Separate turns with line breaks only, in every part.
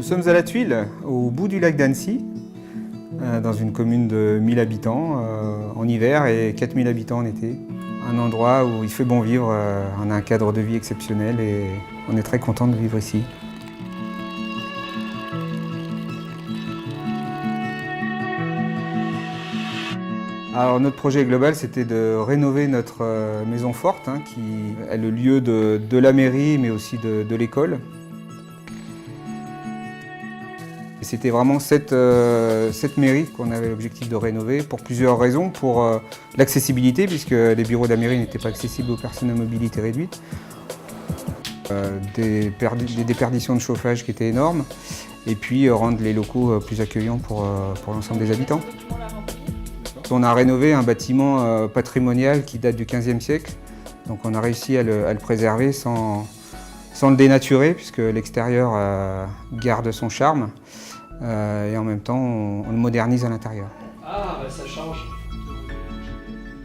sommes à La Tuile, au bout du lac d'Annecy, dans une commune de 1000 habitants en hiver et 4000 habitants en été. Un endroit où il fait bon vivre, on a un cadre de vie exceptionnel et on est très content de vivre ici. Alors notre projet global, c'était de rénover notre maison forte, qui est le lieu de la mairie mais aussi de l'école. C'était vraiment cette mairie qu'on avait l'objectif de rénover pour plusieurs raisons. Pour l'accessibilité, puisque les bureaux de la mairie n'étaient pas accessibles aux personnes à mobilité réduite. Des déperditions de chauffage qui étaient énormes. Et puis rendre les locaux plus accueillants pour l'ensemble des habitants. On a rénové un bâtiment patrimonial qui date du XVe siècle. Donc on a réussi à le préserver sans le dénaturer, puisque l'extérieur garde son charme. Et en même temps, on le modernise à l'intérieur.
Ah, bah ça change.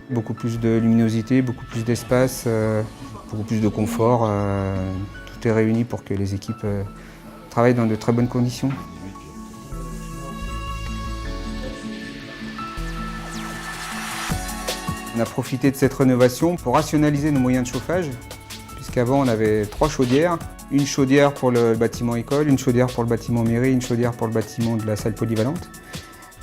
Beaucoup plus de luminosité, beaucoup plus d'espace, beaucoup plus de confort. Tout est réuni pour que les équipes travaillent dans de très bonnes conditions. On a profité de cette rénovation pour rationaliser nos moyens de chauffage, puisqu'avant on avait 3 chaudières. Une chaudière pour le bâtiment école, une chaudière pour le bâtiment mairie, une chaudière pour le bâtiment de la salle polyvalente.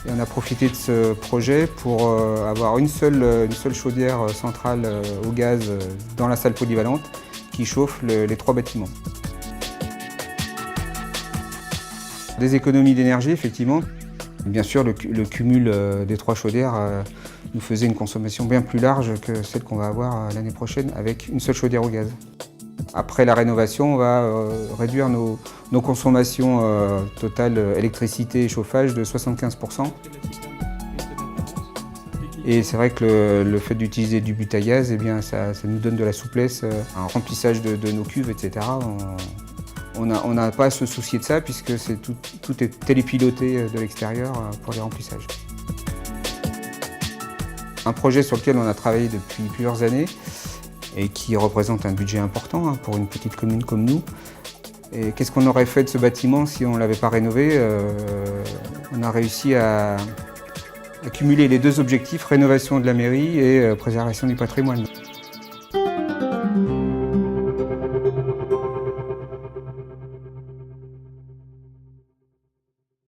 Et on a profité de ce projet pour avoir une seule chaudière centrale au gaz dans la salle polyvalente qui chauffe les 3 bâtiments. Des économies d'énergie, effectivement. Bien sûr, le cumul des 3 chaudières nous faisait une consommation bien plus large que celle qu'on va avoir l'année prochaine avec une seule chaudière au gaz. Après la rénovation, on va réduire nos consommations totales électricité et chauffage de 75%. Et c'est vrai que le fait d'utiliser du but à gaz, ça nous donne de la souplesse, un remplissage de nos cuves, etc. On n'a pas à se soucier de ça puisque tout est télépiloté de l'extérieur pour les remplissages. Un projet sur lequel on a travaillé depuis plusieurs années et qui représente un budget important pour une petite commune comme nous. Et qu'est-ce qu'on aurait fait de ce bâtiment si on ne l'avait pas rénové? On a réussi à cumuler les 2 objectifs, rénovation de la mairie et préservation du patrimoine.